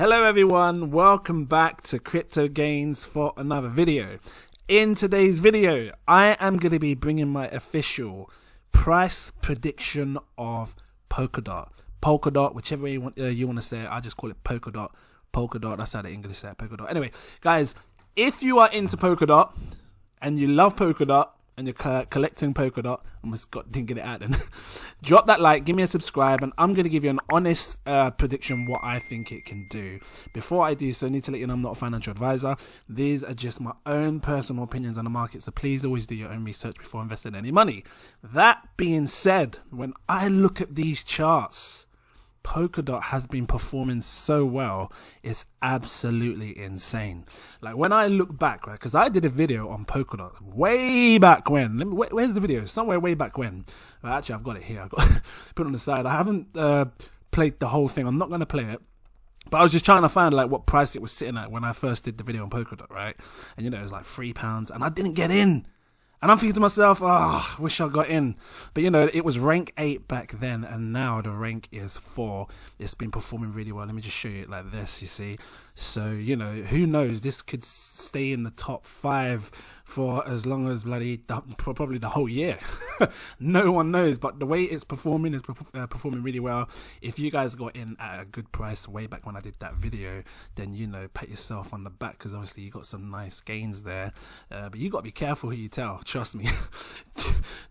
Hello everyone, welcome back to Cryptogains for another video. In today's video, I am going to be bringing my official price prediction of Polkadot. Polkadot, whichever way you want to say it, I just call it Polkadot. Polkadot, that's how the English say it, Polkadot. Anyway, guys, if you are into Polkadot and you love Polkadot and you're collecting Polkadot, didn't get it out then, drop that like, give me a subscribe, and I'm going to give you an honest prediction what I think it can do. Before I do so, I need to let you know I'm not a financial advisor. These are just my own personal opinions on the market, so please always do your own research before investing any money. That being said, when I look at these charts, Polkadot has been performing so well, it's absolutely insane. Like when I look back, right, because I did a video on Polkadot way back when. Where's the video? Somewhere way back when. Well, actually, I've got it here. I've got put it on the side. I haven't played the whole thing. I'm not going to play it. But I was just trying to find like what price it was sitting at when I first did the video on Polkadot, right? And you know, it was like £3, and I didn't get in. And I'm thinking to myself, I wish I got in. But, you know, it was rank 8 back then, and now the rank is 4. It's been performing really well. Let me just show you it like this, you see. So, you know, who knows? This could stay in the top 5 for as long as probably the whole year. No one knows, but the way it's performing is performing really well. If you guys got in at a good price way back when I did that video, then, you know, pat yourself on the back, because obviously you got some nice gains there. But you got to be careful who you tell, trust me.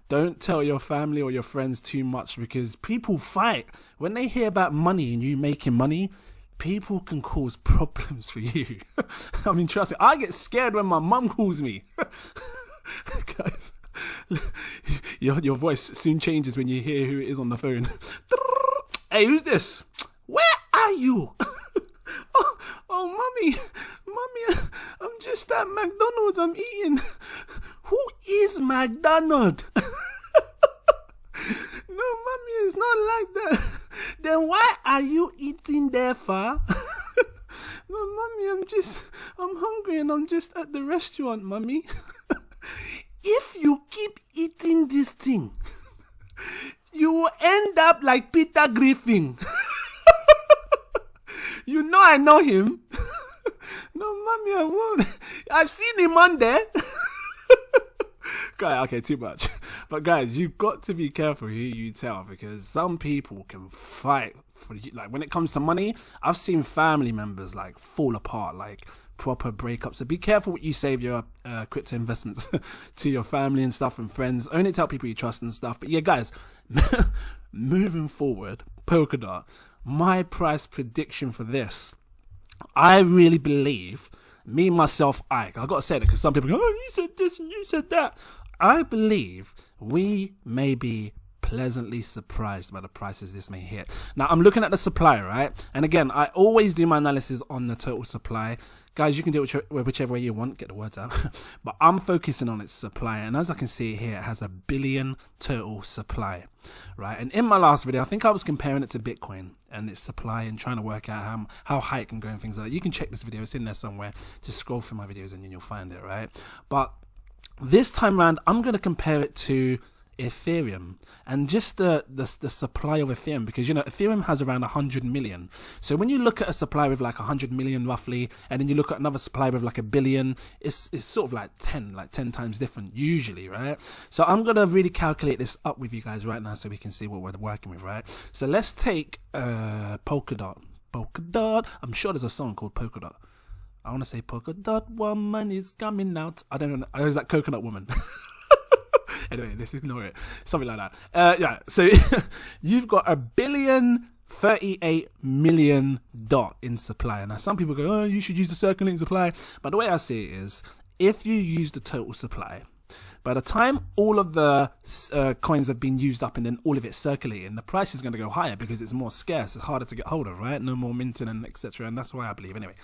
Don't tell your family or your friends too much, because people fight. When they hear about money and you making money, people can cause problems for you. I mean, trust me, I get scared when my mum calls me. Guys, your voice soon changes when you hear who it is on the phone. Hey, who's this? Where are you? Mommy, I'm just at McDonald's, I'm eating. Who is McDonald? No, mommy, it's not like that. Then why are you eating there, far? No, mommy, I'm hungry and I'm just at the restaurant, mommy. If you keep eating this thing, you will end up like Peter Griffin. You know I know him. No, mommy, I won't. I've seen him on there. Okay, too much. But guys, you've got to be careful who you tell, because some people can fight for you. Like when it comes to money, I've seen family members like fall apart, like proper breakups. So be careful what you say of your crypto investments to your family and stuff and friends. Only tell people you trust and stuff. But yeah, guys, moving forward, Polkadot, my price prediction for this, I really believe, me, myself, I gotta say that because some people go, oh, you said this and you said that. I believe we may be pleasantly surprised by the prices this may hit. Now, I'm looking at the supply, right? And again, I always do my analysis on the total supply. Guys, you can do it whichever way you want, get the words out. But I'm focusing on its supply. And as I can see here, it has 1 billion total supply, right? And in my last video, I think I was comparing it to Bitcoin and its supply and trying to work out how high it can go and things like that. You can check this video. It's in there somewhere. Just scroll through my videos and then you'll find it, right? But this time around, I'm going to compare it to Ethereum and just the supply of Ethereum, because, you know, Ethereum has around 100 million. So when you look at a supply with like 100 million roughly, and then you look at another supply with like 1 billion, it's sort of like 10 times different usually, right? So I'm going to really calculate this up with you guys right now so we can see what we're working with, right? So let's take Polkadot. I'm sure there's a song called Polkadot. I want to say Polkadot woman is coming out. I don't know. I was like Coconut Woman. Anyway, let's ignore it. Something like that. Yeah. So you've got 1,038 million dot in supply. Now some people go, oh, you should use the circulating supply. But the way I see it is, if you use the total supply, by the time all of the coins have been used up and then all of it circulating, the price is going to go higher because it's more scarce. It's harder to get hold of, right? No more minting and etc. And that's why I believe. Anyway,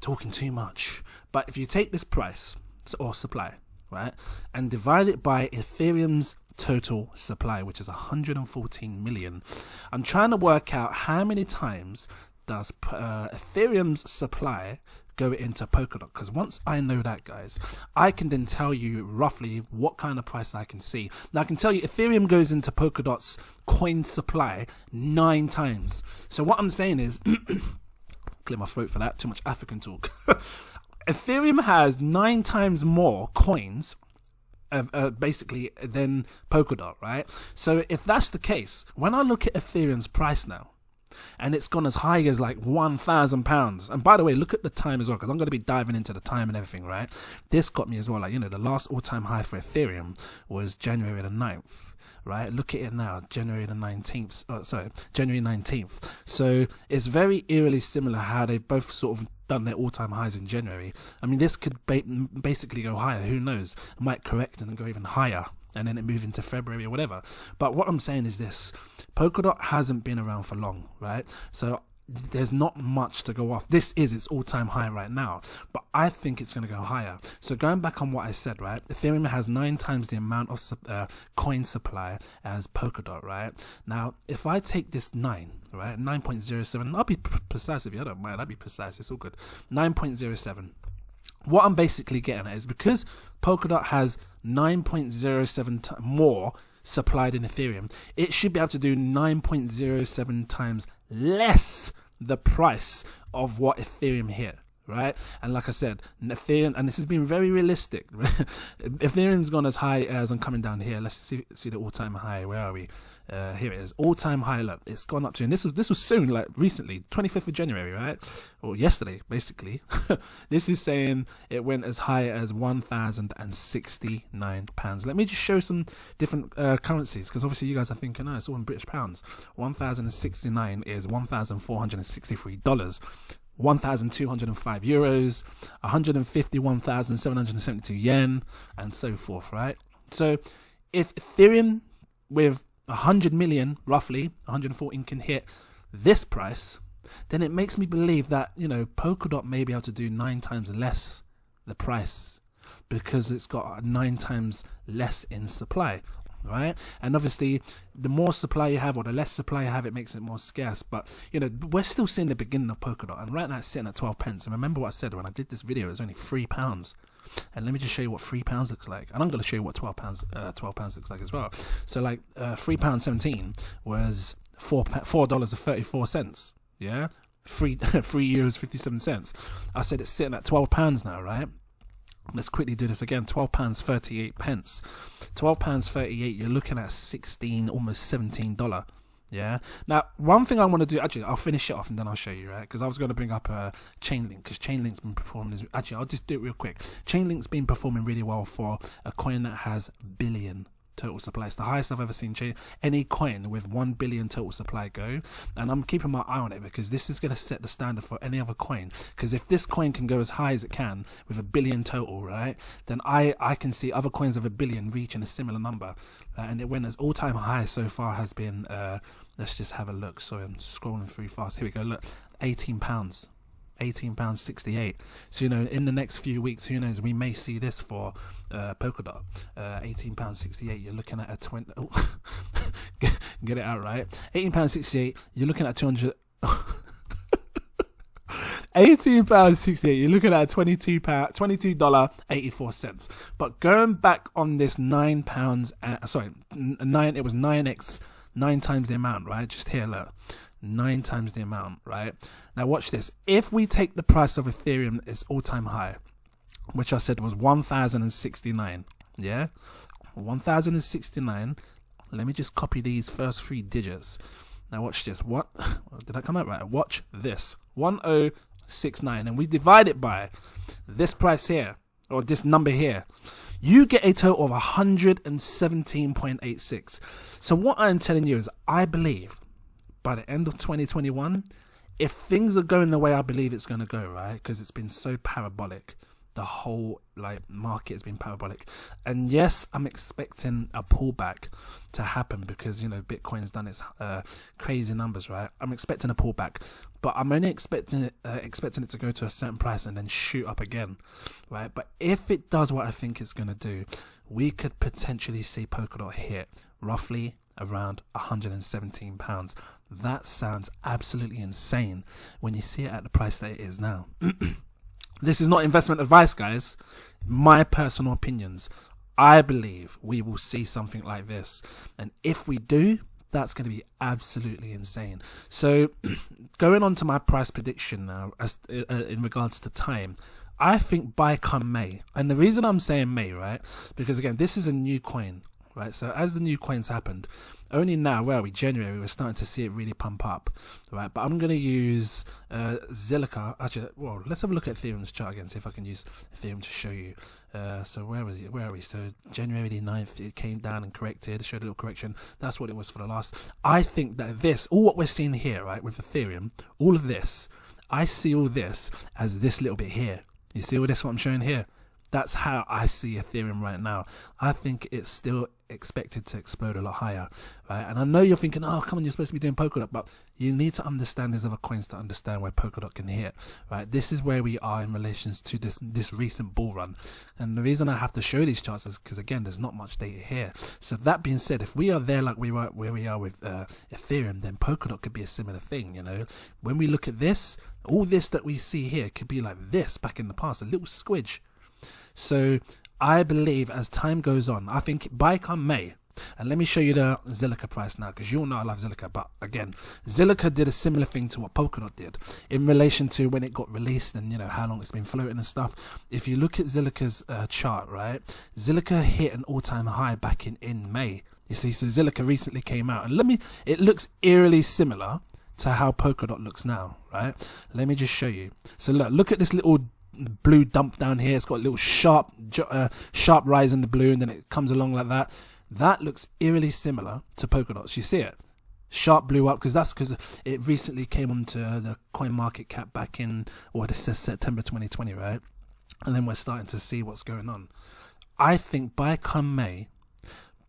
talking too much. But if you take this price or supply, right, and divide it by Ethereum's total supply, which is 114 million, I'm trying to work out how many times does Ethereum's supply go into Polkadot, because once I know that, guys, I can then tell you roughly what kind of price I can see. Now I can tell you Ethereum goes into Polkadot's coin supply 9 times. So what I'm saying is clear my throat for that. Too much African talk. Ethereum has 9 times more coins basically than Polkadot, right? So if that's the case, when I look at Ethereum's price now, and it's gone as high as like £1,000. And by the way, look at the time as well, because I'm going to be diving into the time and everything, right? This got me as well. Like, you know, the last all-time high for Ethereum was January the 9th, right? Look at it now, January 19th. So it's very eerily similar how they both sort of done their all-time highs in January. I mean, this could basically go higher. Who knows? It might correct and go even higher, and then it move into February or whatever. But what I'm saying is this: Polkadot hasn't been around for long, right? So there's not much to go off. This is its all-time high right now, but I think it's going to go higher. So going back on what I said, right? Ethereum has 9 times the amount of coin supply as Polkadot, right? Now, if I take this 9, right, 9.07, I'll be precise if you don't mind. I'll be precise. It's all good. 9.07. What I'm basically getting at is because Polkadot has 9.07 more supplied in Ethereum, it should be able to do 9.07 times less the price of what Ethereum hit, right? And like I said, Ethereum, and this has been very realistic. Ethereum's gone as high as, I'm coming down here. Let's see the all-time high. Where are we? Here it is, all-time high. Look, it's gone up to, and this was soon, like recently, 25th of January, right? Or yesterday, basically. This is saying it went as high as £1,069. Let me just show some different currencies, because obviously you guys are thinking, oh, it's all in British pounds. 1,069 is $1,463. 1,205 euros, 151,772 yen, and so forth, right? So if Ethereum with 100 million, roughly 114, can hit this price, then it makes me believe that, you know, Polkadot may be able to do 9 times less the price, because it's got 9 times less in supply, right? And obviously the more supply you have, or the less supply you have, it makes it more scarce. But you know, we're still seeing the beginning of Polkadot, and right now it's sitting at 12 pence. And remember what I said when I did this video, it was only £3. And let me just show you what £3 looks like, and I'm going to show you what £12 looks like as well. So like £3.17 was $4.34. Yeah, €3.57. I said it's sitting at £12 now, right? Let's quickly do this again. £12.38. £12.38. You're looking at 16, almost $17. Yeah. Now, one thing I want to do, actually, I'll finish it off and then I'll show you, right? Because I was going to bring up chainlink, because chainlink's been performing. Actually, I'll just do it real quick. Chainlink's been performing really well for a coin that has billion total supply. It's the highest I've ever seen any coin with 1 billion total supply go, and I'm keeping my eye on it, because this is going to set the standard for any other coin. Because if this coin can go as high as it can with 1 billion total, right, then I can see other coins of 1 billion reaching a similar number. And it went as all-time high so far has been let's just have a look. So I'm scrolling through fast. Here we go. Look, £18, £18.68. So, you know, in the next few weeks, who knows, we may see this for Polkadot. £18.68. You're looking at a 20. Oh, get it out, right? £18.68. You're looking at 200. £18.68. You're looking at $22.84. But going back on this £9, it was 9x, 9 times the amount, right? Just here, look. 9 times the amount, right? Now watch this. If we take the price of Ethereum, its all-time high, which I said was 1,069, yeah, 1,069. Let me just copy these first 3 digits. Now watch this. What did I come out right? Watch this. 1069, and we divide it by this price here, or this number here. You get a total of 117.86. So what I'm telling you is, I believe by the end of 2021, if things are going the way I believe it's going to go, right, because it's been so parabolic, the whole market has been parabolic. And yes, I'm expecting a pullback to happen, because, you know, Bitcoin's done its crazy numbers, right? I'm expecting a pullback, but I'm only expecting it to go to a certain price and then shoot up again, right? But if it does what I think it's going to do, we could potentially see Polkadot hit roughly around £117. That sounds absolutely insane when you see it at the price that it is now. This is not investment advice, guys. My personal opinions. I believe we will see something like this. And if we do, That's going to be absolutely insane. So going on to my price prediction now, as in regards to time, I think by come May, and the reason I'm saying May, right, because again, this is a new coin, right? So as the new coins happened, only now, where are we, January, we're starting to see it really pump up, right? But I'm going to use Zilliqa. Actually, well, let's have a look at Ethereum's chart again, see if I can use Ethereum to show you. So where are we? So January the 9th, it came down and corrected, showed a little correction. That's what it was for the last. I think that all what we're seeing here, right, with Ethereum, all of this, I see all this as this little bit here. You see all this, what I'm showing here? That's how I see Ethereum right now. I think it's still expected to explode a lot higher, right? And I know you're thinking, oh, come on, you're supposed to be doing Polkadot, but you need to understand these other coins to understand where Polkadot can hit, right? This is where we are in relation to this recent bull run. And the reason I have to show these charts is because, again, there's not much data here. So that being said, if we are there like we were where we are with Ethereum, then Polkadot could be a similar thing, you know? When we look at this, all this that we see here could be like this back in the past, a little squidge. So I believe as time goes on, I think by come May, and let me show you the Zilliqa price now, because you all know I love Zilliqa, but again, Zilliqa did a similar thing to what Polkadot did in relation to when it got released and, you know, how long it's been floating and stuff. If you look at Zilliqa's chart, right, Zilliqa hit an all-time high back in May. You see, so Zilliqa recently came out, and it looks eerily similar to how Polkadot looks now, right? Let me just show you. So look at this little blue dump down here. It's got a little sharp rise in the blue, and then it comes along like that. That looks eerily similar to Polkadot. You see it? Sharp blue up, because it recently came onto the coin market cap back in, it says September 2020, right? And then we're starting to see what's going on. I think by come May,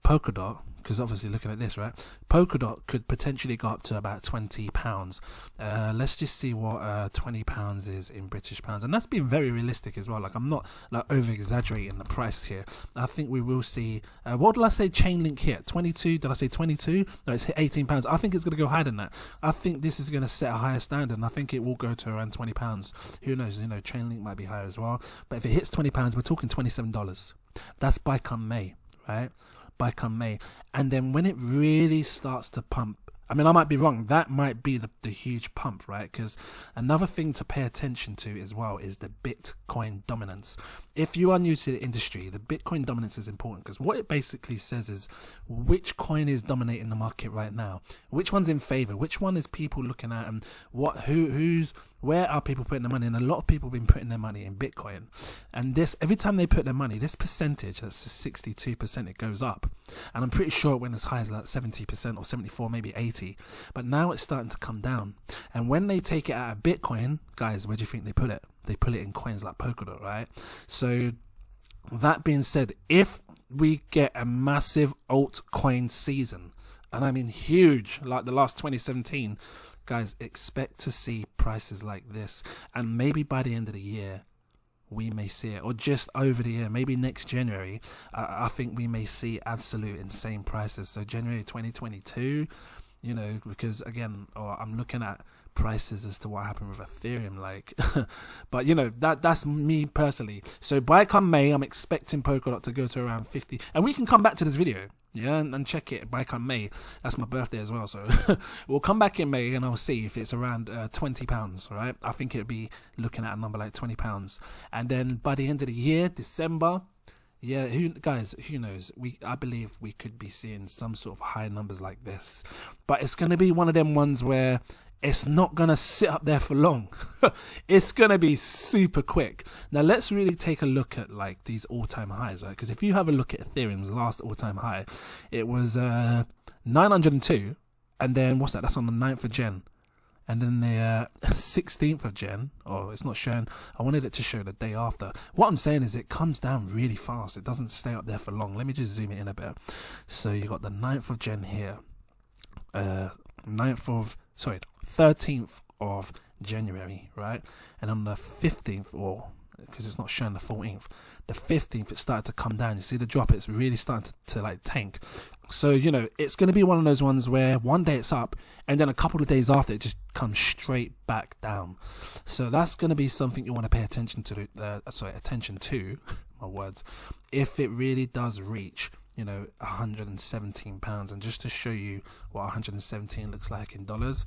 Polkadot, because obviously looking at this, right, Polkadot could potentially go up to about £20. Let's just see what £20 is in British pounds, and that's been very realistic as well. Like, I'm not like over exaggerating the price here. I think we will see what did I say, chainlink hit 22? Did I say 22? No, it's hit £18. I think it's going to go higher than that. I think this is going to set a higher standard, and I think it will go to around £20. Who knows, you know, chainlink might be higher as well, but if it hits £20, we're talking $27. That's by come May, right? By come May. And then when it really starts to pump, I mean, I might be wrong, that might be the huge pump, right? Because another thing to pay attention to as well is the Bitcoin dominance. If you are new to the industry, the Bitcoin dominance is important, because what it basically says is which coin is dominating the market right now, which one's in favor, which one is people looking at, and where are people putting their money? And a lot of people have been putting their money in Bitcoin. And this, every time they put their money, this percentage, that's 62%, it goes up. And I'm pretty sure it went as high as like 70% or 74, maybe 80. But now it's starting to come down. And when they take it out of Bitcoin, guys, where do you think they put it? They put it in coins like Polkadot, right? So that being said, if we get a massive altcoin season, and I mean huge, like the last 2017, guys, expect to see prices like this, and maybe by the end of the year we may see it, or just over the year, maybe next January, I think we may see absolute insane prices. So January 2022, you know, because again, I'm looking at prices as to what happened with Ethereum, like but you know, that's me personally. So by come May, I'm expecting Polkadot to go to around 50, and we can come back to this video, yeah, and check it by come May. That's my birthday as well, so we'll come back in May and I'll see if it's around £20, right? I think it'd be looking at a number like £20, and then by the end of the year, December, yeah, who knows? I believe we could be seeing some sort of high numbers like this, but it's going to be one of them ones where it's not going to sit up there for long. It's going to be super quick. Now, let's really take a look at like these all-time highs, right? Because if you have a look at Ethereum's last all-time high, it was 902. And then, what's that? That's on the 9th of Jan. And then the 16th of Jan, it's not showing. I wanted it to show the day after. What I'm saying is it comes down really fast. It doesn't stay up there for long. Let me just zoom it in a bit. So you got the 9th of Jan here. 13th of January, right? And on the 15th, because it's not showing the 14th, the 15th, it started to come down. You see the drop, it's really starting to like tank. So, you know, it's going to be one of those ones where one day it's up, and then a couple of days after, it just comes straight back down. So that's going to be something you want to pay attention to, my words, if it really does reach, you know, £117. And just to show you what 117 looks like in dollars,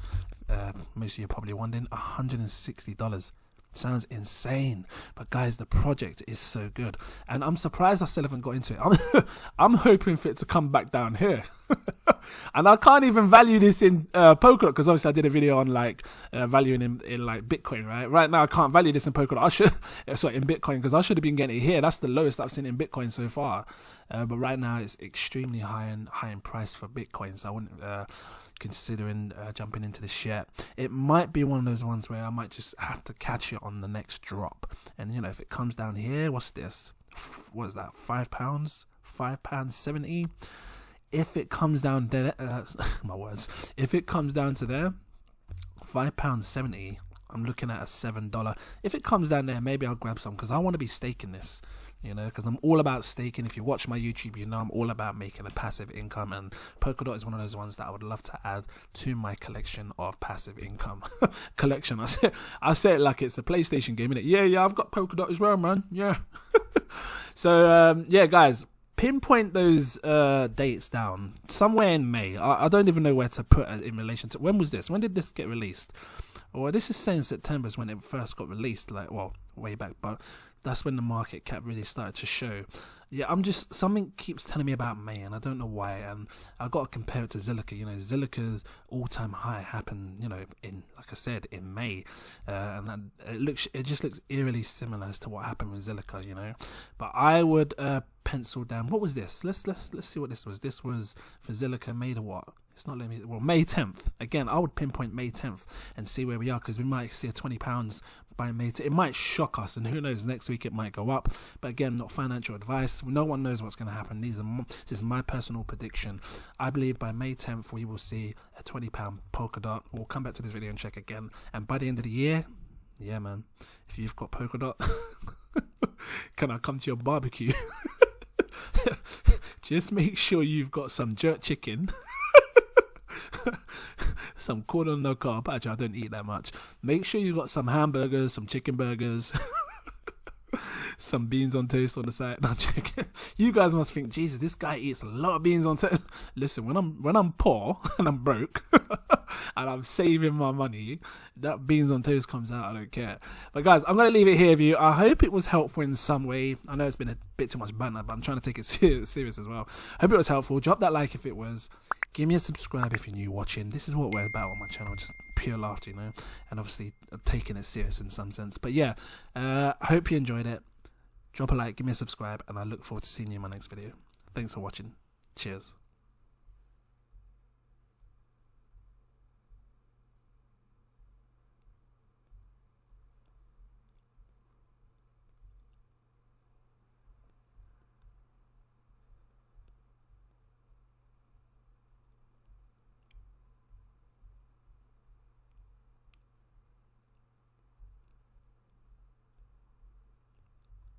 most of you are probably wondering, $160. Sounds insane, but guys, the project is so good, and I'm surprised I still haven't got into it. I'm hoping for it to come back down here. And I can't even value this in Polkadot, because obviously I did a video on like valuing in like Bitcoin, right now I can't value this in Polkadot. I should sorry, in Bitcoin, because I should have been getting it here. That's the lowest I've seen in Bitcoin so far, but right now it's extremely high in price for Bitcoin, so I wouldn't considering jumping into this share. It might be one of those ones where I might just have to catch it on the next drop. And you know, if it comes down here, what's this? What is that? £5? £5.70. If it comes down there, my words. If it comes down to there, £5.70. I'm looking at a $7. If it comes down there, maybe I'll grab some, because I want to be staking this. You know, because I'm all about staking. If you watch my YouTube, you know I'm all about making a passive income, and Polkadot is one of those ones that I would love to add to my collection of passive income. Collection, I say it like it's a PlayStation game, innit? Yeah, I've got Polkadot as well, man. Yeah. So yeah, guys, pinpoint those dates down somewhere in May. I don't even know where to put it in relation to, when was this? When did this get released? Well, this is saying September is when it first got released, like, well, way back, but that's when the market cap really started to show. Yeah, something keeps telling me about May, and I don't know why, and I've got to compare it to Zilliqa. You know, Zilliqa's all-time high happened, you know, in, like I said, in May, and it just looks eerily similar as to what happened with Zilliqa, you know. But I would pencil down, what was this? Let's see what this was. This was for Zilliqa, May the what? It's not letting me, well, May 10th. Again, I would pinpoint May 10th and see where we are, because we might see a £20 by May 10th. It might shock us, and who knows, next week it might go up. But again, not financial advice. No one knows what's going to happen. This is my personal prediction. I believe by May 10th we will see a £20 Polkadot. We'll come back to this video and check again. And by the end of the year, yeah, man, if you've got Polkadot, can I come to your barbecue? Just make sure you've got some jerk chicken. Some cordon no carb. Actually, I don't eat that much. Make sure you got some hamburgers, some chicken burgers, some beans on toast on the side. No, chicken. You guys must think, Jesus, this guy eats a lot of beans on toast. Listen, when I'm poor and I'm broke and I'm saving my money, that beans on toast comes out. I don't care. But guys, I'm gonna leave it here with you. I hope it was helpful in some way. I know it's been a bit too much banter, but I'm trying to take it serious as well. Hope it was helpful. Drop that like if it was. Give me a subscribe if you're new watching. This is what we're about on my channel, just pure laughter, you know, and obviously taking it serious in some sense. But yeah, I hope you enjoyed it. Drop a like, give me a subscribe, and I look forward to seeing you in my next video. Thanks for watching. Cheers.